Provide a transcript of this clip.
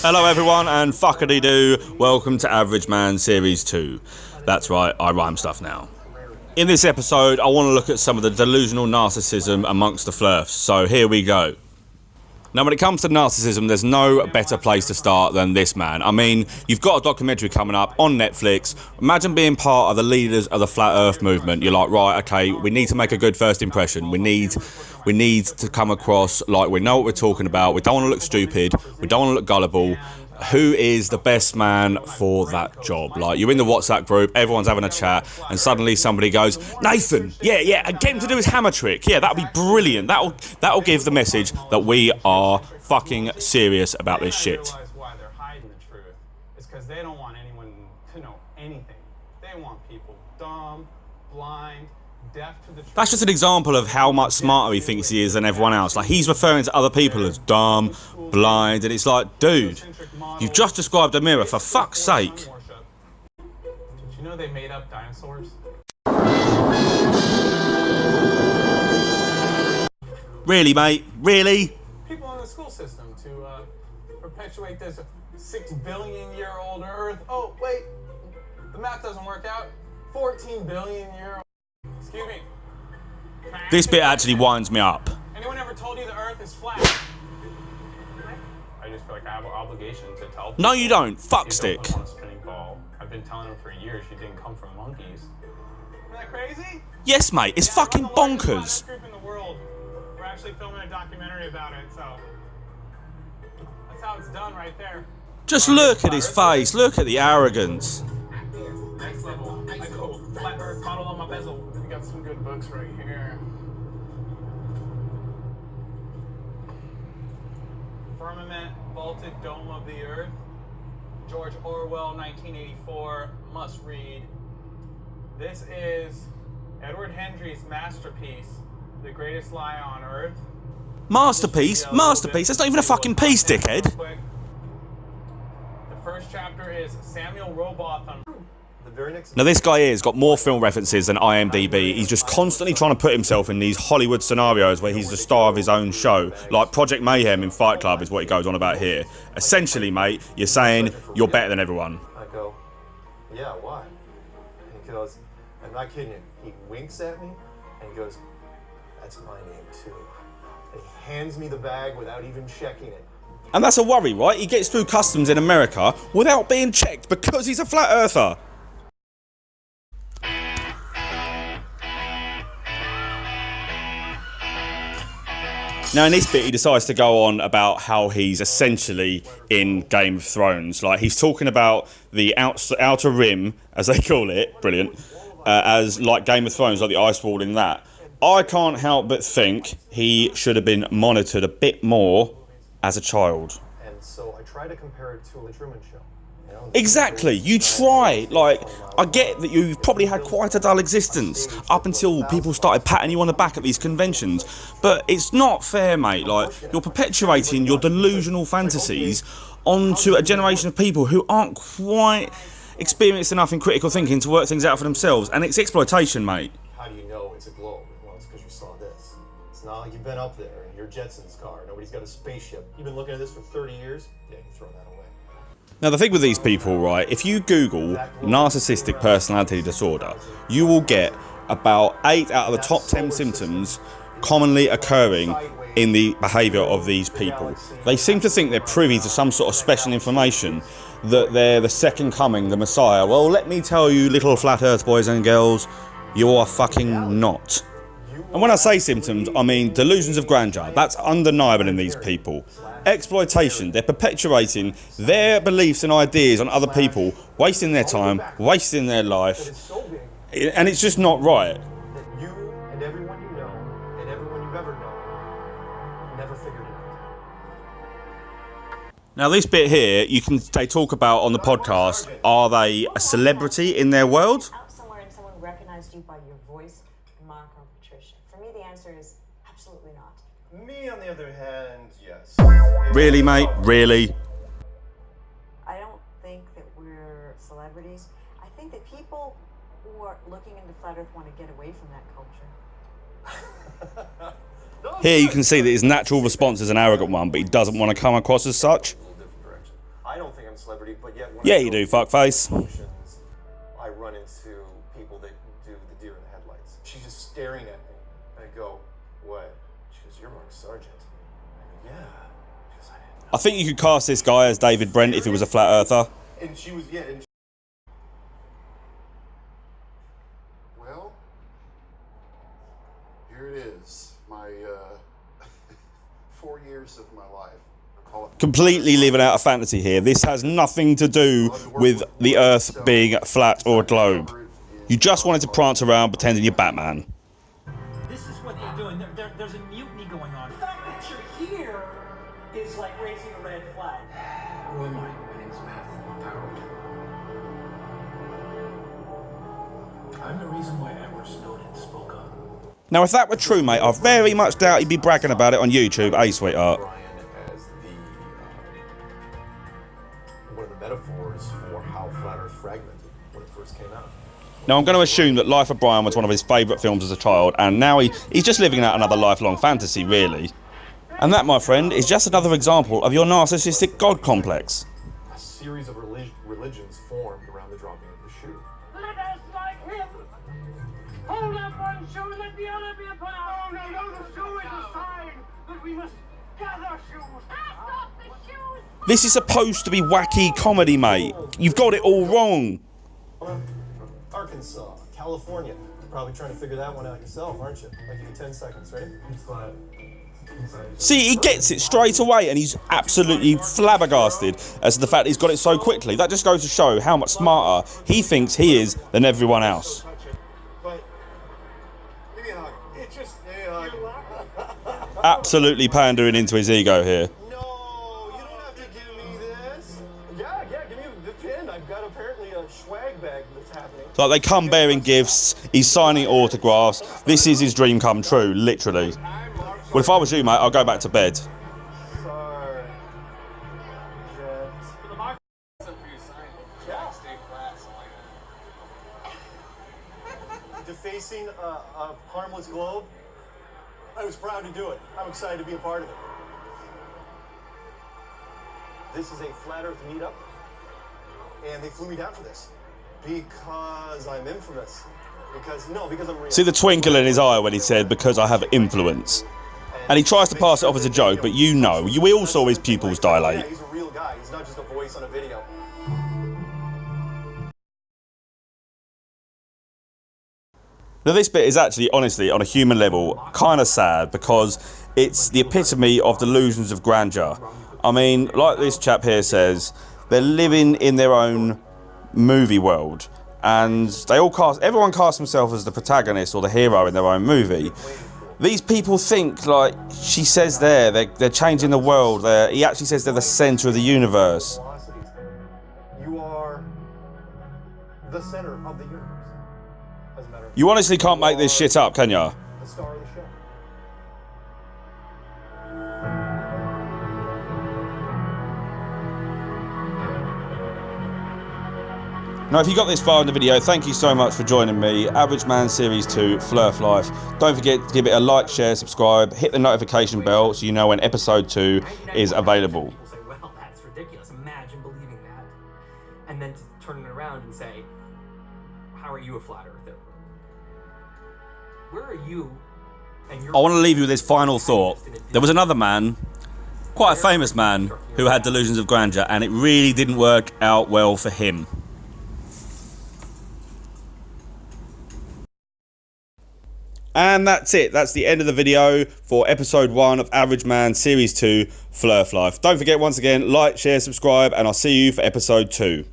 Hello everyone and fuckity-doo, welcome to Average Man Series 2. That's right, I rhyme stuff now. In this episode, I want to look at some of the delusional narcissism amongst the Flerfs, so here we go. Now when it comes to narcissism, there's no better place to start than this man. I mean, you've got a documentary coming up on Netflix. Imagine being part of the leaders of the Flat Earth movement. You're like, right, okay, we need to make a good first impression. We need to come across like we know what we're talking about. We don't want to look stupid. We don't want to look gullible. Who is the best man for that job? Like, you're in the WhatsApp group, everyone's having a chat, and suddenly somebody goes, Nathan, yeah, and get him to do his hammer trick. Yeah, that'll be brilliant. That'll give the message that we are fucking serious about this shit. Why they're hiding the truth is because they don't want anyone to know anything. They want people dumb, blind, deaf to the truth. That's just an example of how much smarter he thinks he is than everyone else. Like, he's referring to other people as dumb, blind, and it's like, dude, you've just described a mirror, for fuck's sake. Did you know they made up dinosaurs? Really, mate? Really? People in the school system to perpetuate this 6 billion year old Earth. Oh, wait, the math doesn't work out. 14 billion year old. Excuse me. This bit actually winds me up. Anyone ever told you the Earth is flat? I just feel like I have an obligation to tell people. No, you don't. Fuck Please stick. don't put them on a spinning ball. I've been telling them for years you didn't come from monkeys. Isn't that crazy? Yes, mate, it's fucking We're the largest bonkers. group in the world. We're actually filming a documentary about it, so that's how it's done right there. Just look at his face, look at the arrogance. Next level. I go flat Earth model on my bezel. We got some good books right here. Firmament, vaulted dome of the Earth. George Orwell, 1984. Must read. This is Edward Hendry's masterpiece, The Greatest Lie on Earth. Masterpiece? That's not even a fucking piece, dickhead. The first chapter is Samuel Roboth on. Now this guy here's got more film references than IMDb. He's just constantly trying to put himself in these Hollywood scenarios where he's the star of his own show. Like Project Mayhem in Fight Club is what he goes on about here. Essentially, mate, you're saying you're better than everyone. I go, yeah, why? And he goes, I'm not kidding you. He winks at me and he goes, that's my name too. And he hands me the bag without even checking it. And that's a worry, right? He gets through customs in America without being checked because he's a flat earther. Now in this bit he decides to go on about how he's essentially in Game of Thrones. Like, he's talking about the outer rim, as they call it, brilliant, as like Game of Thrones, like the ice wall in that. I can't help but think he should have been monitored a bit more as a child. And so I try to compare it to a Truman Show. You know, Exactly, you try. Like, I get that you've probably had quite a dull existence up until people started patting you on the back at these conventions, but it's not fair, mate. Like, you're perpetuating your delusional fantasies onto a generation of people who aren't quite experienced enough in critical thinking to work things out for themselves, and it's exploitation, mate. How do you know it's a globe? Well, it's because you saw this. It's not like you've been up there in your Jetsons car. Nobody's got a spaceship. You've been looking at this for 30 years? Yeah, you throw that away. Now the thing with these people, right, if you Google narcissistic personality disorder, you will get about 8 out of the top 10 symptoms commonly occurring in the behaviour of these people. They seem to think they're privy to some sort of special information, that they're the second coming, the Messiah. Well, let me tell you, little flat earth boys and girls, you are fucking not. And when I say symptoms, I mean delusions of grandeur. That's undeniable in these people. Exploitation, they're perpetuating their beliefs and ideas on other people, wasting their time, wasting their life, and it's just not right. That you and everyone you know and everyone you've ever known never figured it out. Now this bit here, they talk about on the podcast, are they a celebrity in their world? Out somewhere and someone recognized you by your voice, Mark or Patricia. For me, the answer is absolutely not. Me, on the other hand, yes. Really, mate? Really? I don't think that we're celebrities. I think that people who are looking into Flat Earth want to get away from that culture. Here you can see that his natural response is an arrogant one, but he doesn't want to come across as such. A little different direction. known celebrity, but yet when Yeah, I you go do, to fuckface. functions, I run into people that do the deer in the headlights. She's just staring at me. I go, what? She goes, you're Mark Sargent. I go, yeah. She goes, I didn't know. I think you could cast this guy as David Brent if he was a flat earther. And she was, yeah. And well, here it is. My 4 years of my life. Call it Completely living out a fantasy here. This has nothing to do with the Earth being flat or a globe. You just wanted to prance around pretending you're Batman. This is what they're doing. There's a mutiny going on. The fact that you're here is like raising a red flag. Who am I? My name's Matt. I'm the reason why Edward Snowden spoke up. Now, if that were true, mate, I very much doubt he'd be bragging about it on YouTube, eh, sweetheart? Brian as one of the metaphors for how Flat Earth fragmented when it first came out. Now, I'm going to assume that Life of Brian was one of his favourite films as a child, and now he's just living out another lifelong fantasy, really. And that, my friend, is just another example of your narcissistic God complex. A series of religions formed around the dropping of the shoe. Let us like him. Hold up one shoe, let the other be upon. Oh no, the shoe is a sign that we must gather shoes. Cast off the shoes. This is supposed to be wacky comedy, mate. You've got it all wrong. Arkansas, California. You're probably trying to figure that one out yourself, aren't you? I'll give you 10 seconds, ready? See, he gets it straight away, and he's absolutely flabbergasted as to the fact he's got it so quickly. That just goes to show how much smarter he thinks he is than everyone else. But, give me a hug. It's just, give me a hug. Absolutely pandering into his ego here. No, you don't have to give me this. Yeah, give me the pin. I've got apparently a swag bag that's happening. Like, they come bearing gifts, he's signing autographs. This is his dream come true, literally. Well, if I was you, mate, I'll go back to bed. Sorry. Jet. For the mark for your sign, Jack, stay flat. Defacing a harmless globe. I was proud to do it. I'm excited to be a part of it. This is a Flat Earth meetup, and they flew me down for this because I'm infamous. Because I'm real. See the twinkle in his eye when he said, because I have influence. And he tries to pass it off as a joke, but you know, we all saw his pupils dilate. Yeah, he's a real guy. He's not just a voice on a video. Now, this bit is actually, honestly, on a human level, kind of sad, because it's the epitome of delusions of grandeur. I mean, like this chap here says, they're living in their own movie world, and everyone casts themselves as the protagonist or the hero in their own movie. These people think, like she says there, they're changing the world. He actually says they're the centre of the universe. You are the center of the universe. As a matter of You honestly can't make this shit up, can ya? the star of the show. Now, if you got this far in the video, thank you so much for joining me. Average Man Series 2, Flerf Life. Don't forget to give it a like, share, subscribe, hit the notification bell so you know when episode 2 is available. People say, well, that's ridiculous. Imagine believing that. And then to turn it around and say, how are you a flat earther? Where are you and your... I want to leave you with this final thought. There was another man, quite a famous man, who had delusions of grandeur, and it really didn't work out well for him. And that's it. That's the end of the video for episode 1 of Average Man Series 2, Flerf Life. Don't forget, once again, like, share, subscribe, and I'll see you for episode 2.